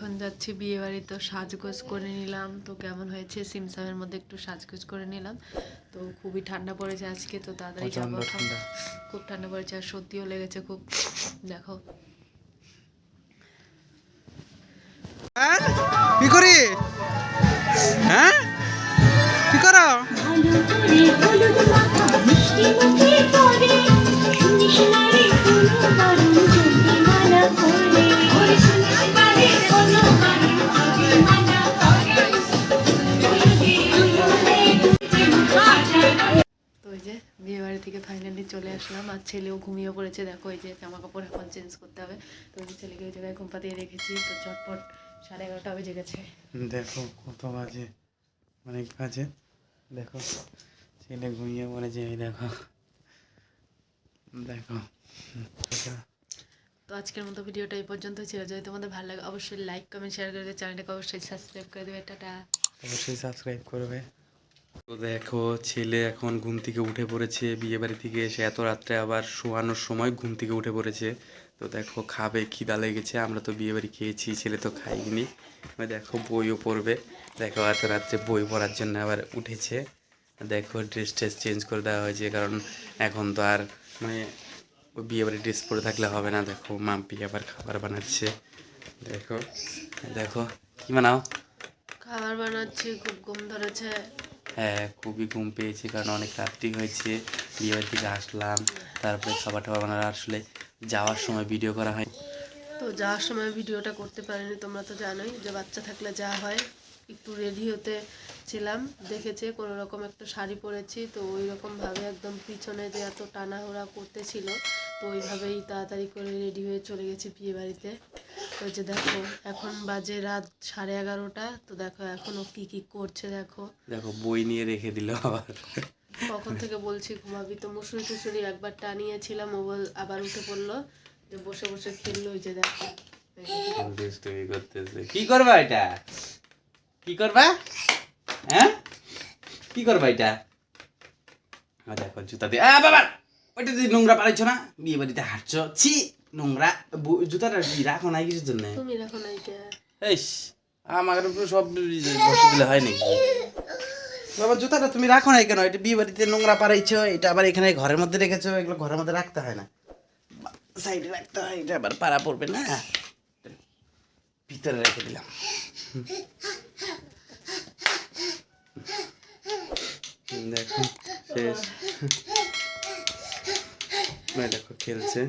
এখন যাচ্ছি বিয়ে বাড়ি, তো সাজগোজ করে নিলাম। তো কেমন হয়েছে, সিমসামের মধ্যে একটু সাজগোজ করে নিলাম। তো খুবই ঠান্ডা পড়েছে আজকে, তো তাড়াতাড়ি যাবো। খুব ঠান্ডা পড়েছে আর সর্দিও লেগেছে খুব। দেখো কি করি, হ্যাঁ কি করো? তো ওই যে বিয়ে বাড়ি থেকে ফাইনালি চলে আসলাম, আর ছেলেও ঘুমিয়ে পড়েছে। দেখো এই যে জামা কাপড় এখন চেঞ্জ করতে হবে। তো ওই যে ছেলেকে ওই জায়গায় ঘুম পাতিয়ে রেখেছি। তো চটপট 11:30 বেজে গেছে। দেখো কত বাজে, অনেক বাজে। দেখো ছেলে ঘুমিয়ে পড়েছে, এই দেখো দেখো। তো আজকের মতো ভিডিওটা এই পর্যন্ত ছিল। যদি তোমাদের ভালো লাগে অবশ্যই লাইক কমেন্ট শেয়ার করে দেবে, চ্যানেলটাকে অবশ্যই সাবস্ক্রাইব করে দেবে। টাটা। অবশ্যই সাবস্ক্রাইব করবে। তো দেখো ছেলে এখন ঘুম থেকে উঠে পড়েছে, বিয়ে বাড়ি থেকে এসে এত রাত্রে আবার শোয়ানোর সময় ঘুম থেকে উঠে পড়েছে। তো দেখো খাবে, খিদা লেগেছে। আমরা তো বিয়ে বাড়ি খেয়েছি, ছেলে তো খাইনি। দেখো বইও পড়বে। দেখো এত রাত্রে বই পড়ার জন্য আবার উঠেছে। দেখো ড্রেস ট্রেস চেঞ্জ করে দেওয়া হয়েছে, কারণ এখন তো আর মানে ওই বিয়ে বাড়ির ড্রেস পরে থাকলে হবে না। দেখো মাম্পি আবার খাবার বানাচ্ছে। দেখো দেখো কি বানাও? খাবার বানাচ্ছি, খুব ঘুম ধরেছে। হ্যাঁ খুবই ঘুম পেয়েছি, কারণ অনেক রাত্রি হয়েছে, বিয়ে বাড়ি থেকে আসলাম। তারপরে খাবার টাবার বানানো, আসলে যাওয়ার সময় ভিডিও করা হয়। তো যাওয়ার সময় ভিডিওটা করতে পারিনি। তোমরা তো জানোই যে বাচ্চা থাকলে যা হয়। একটু রেডি হতে ছিলাম, দেখেছে কোনো রকম একটা শাড়ি পরেছি, তো ওই রকমভাবে একদম পিছনে যে এত টানাহুড়া করতেছিল, তো ওইভাবেই তাড়াতাড়ি করে রেডি হয়ে চলে গেছি বিয়ে বাড়িতে। তো যে দেখো এখন বাজে রাত 11:30। তো দেখো এখনও কি কি করছে দেখো। দেখো বই নিয়ে রেখে দিল আবার। কখন থেকে বলছি ঘুমাবি, তো মুসুরি টুসুরি একবার টানিয়েছিলাম, ও আবার উঠে পড়লো, যে বসে বসে খেললো। ওই যে দেখো দুষ্টুমি করতেছে। কি করবা এটা, কি করবা, হ্যাঁ কি করবা এটা? দেখো জুতা দিয়ে বাবা, ওইটা দিয়ে নোংরা পালাইছো না, বিয়ে বাড়িতে হাঁটছো, ছি নোংরা। জুতাটা রাখো নাই কিছুর জন্য? তুমি রাখো নাই কে? এইস আমার উপরে সব বসে দিলে হয় নাকি? বাবা জুতাটা তুমি রাখো নাই কেন? এটা বিয়ে বাড়িতে নোংরা পারাইছো, এটা আবার এখানে ঘরের মধ্যে রেখেছো। এগুলো ঘরের মধ্যে রাখতে হয় না, সাইডে রাখতে হয়। এটা আবার পাড়া পড়বে না, ভিতরে রেখে দিলাম। দেখো শেষ। দেখো খেলছে।